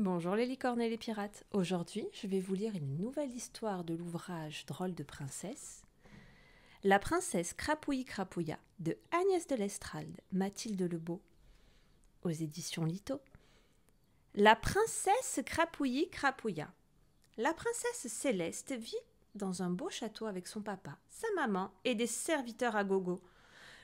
Bonjour les licornes et les pirates. Aujourd'hui, je vais vous lire une nouvelle histoire de l'ouvrage Drôle de princesse. La princesse Crapouilly-Crapouilla de Agnès de Lestrade, Mathilde Lebeau, aux éditions Lito. La princesse Crapouilly-Crapouilla. La princesse Céleste vit dans un beau château avec son papa, sa maman et des serviteurs à gogo.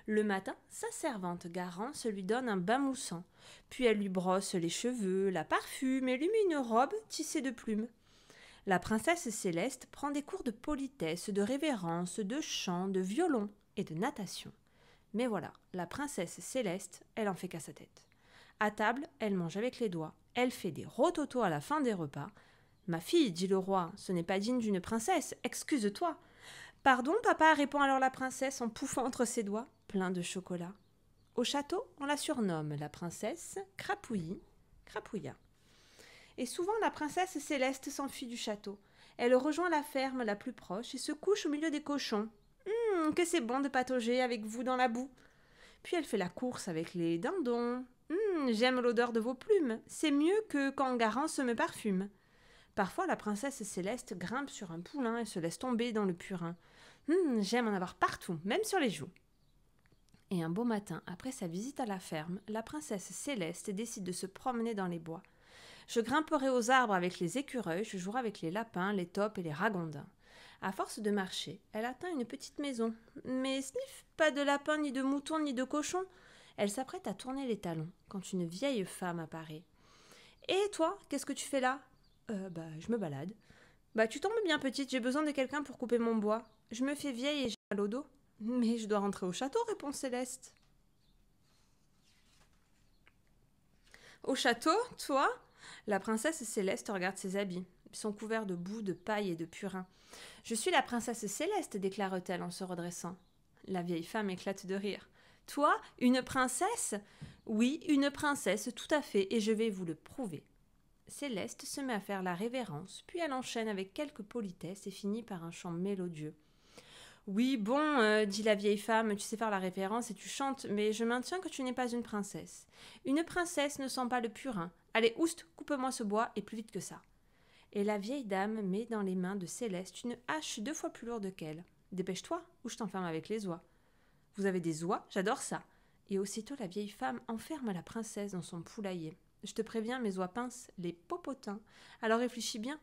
Le matin, sa servante Garance lui donne un bain moussant, puis elle lui brosse les cheveux, la parfume et lui met une robe tissée de plumes. La princesse Céleste prend des cours de politesse, de révérence, de chant, de violon et de natation. Mais voilà, la princesse Céleste, elle en fait qu'à sa tête. À table, elle mange avec les doigts, elle fait des rototos à la fin des repas. « Ma fille, dit le roi, ce n'est pas digne d'une princesse, excuse-toi. »« Pardon, papa, répond alors la princesse en pouffant entre ses doigts, plein de chocolat. Au château, on la surnomme la princesse Crapouilly-Crapouilla. Et souvent, la princesse Céleste s'enfuit du château. Elle rejoint la ferme la plus proche et se couche au milieu des cochons. Que c'est bon de patauger avec vous dans la boue. Puis elle fait la course avec les dindons. J'aime l'odeur de vos plumes. C'est mieux que quand Garance me parfume. Parfois, la princesse Céleste grimpe sur un poulain et se laisse tomber dans le purin. J'aime en avoir partout, même sur les joues. Et un beau matin, après sa visite à la ferme, la princesse Céleste décide de se promener dans les bois. Je grimperai aux arbres avec les écureuils, je jouerai avec les lapins, les taupes et les ragondins. À force de marcher, elle atteint une petite maison. Mais sniff, pas de lapins, ni de moutons, ni de cochons. Elle s'apprête à tourner les talons quand une vieille femme apparaît. « Et toi, qu'est-ce que tu fais là ?»« Je me balade. »« Tu tombes bien petite, j'ai besoin de quelqu'un pour couper mon bois. Je me fais vieille et j'ai mal au dos. »« Mais je dois rentrer au château, répond Céleste. »« Au château, toi ?» La princesse Céleste regarde ses habits. Ils sont couverts de boue, de paille et de purin. « Je suis la princesse Céleste, déclare-t-elle en se redressant. La vieille femme éclate de rire. « Toi, une princesse ?»« Oui, une princesse, tout à fait, et je vais vous le prouver. » Céleste se met à faire la révérence, puis elle enchaîne avec quelques politesses et finit par un chant mélodieux. « Oui, bon, dit la vieille femme, tu sais faire la révérence et tu chantes, mais je maintiens que tu n'es pas une princesse. Une princesse ne sent pas le purin. Allez, oust, coupe-moi ce bois, et plus vite que ça. » Et la vieille dame met dans les mains de Céleste une hache 2 fois plus lourde qu'elle. « Dépêche-toi, ou je t'enferme avec les oies. »« Vous avez des oies? J'adore ça. » Et aussitôt la vieille femme enferme la princesse dans son poulailler. « Je te préviens, mes oies pincent les popotins. Alors réfléchis bien. »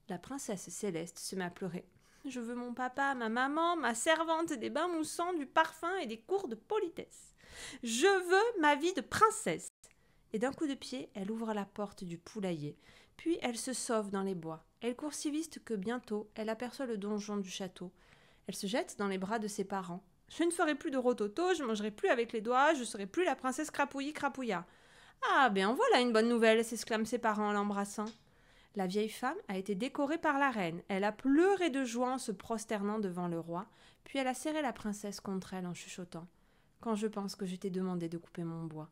La princesse Céleste se met à pleurer. « Je veux mon papa, ma maman, ma servante, des bains moussants, du parfum et des cours de politesse. Je veux ma vie de princesse. » Et d'un coup de pied, elle ouvre la porte du poulailler. Puis elle se sauve dans les bois. Elle court si vite que bientôt, elle aperçoit le donjon du château. Elle se jette dans les bras de ses parents. « Je ne ferai plus de rototo, je mangerai plus avec les doigts, je serai plus la princesse Crapouilly-Crapouilla. »« Ah, bien voilà une bonne nouvelle !» s'exclament ses parents en l'embrassant. La vieille femme a été décorée par la reine. Elle a pleuré de joie en se prosternant devant le roi, puis elle a serré la princesse contre elle en chuchotant. « Quand je pense que je t'ai demandé de couper mon bois. »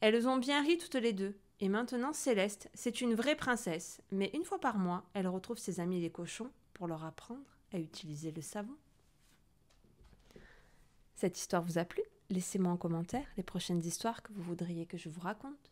Elles ont bien ri toutes les deux. Et maintenant, Céleste, c'est une vraie princesse. Mais une fois par mois, elle retrouve ses amis les cochons pour leur apprendre à utiliser le savon. Cette histoire vous a plu? Laissez-moi en commentaire les prochaines histoires que vous voudriez que je vous raconte.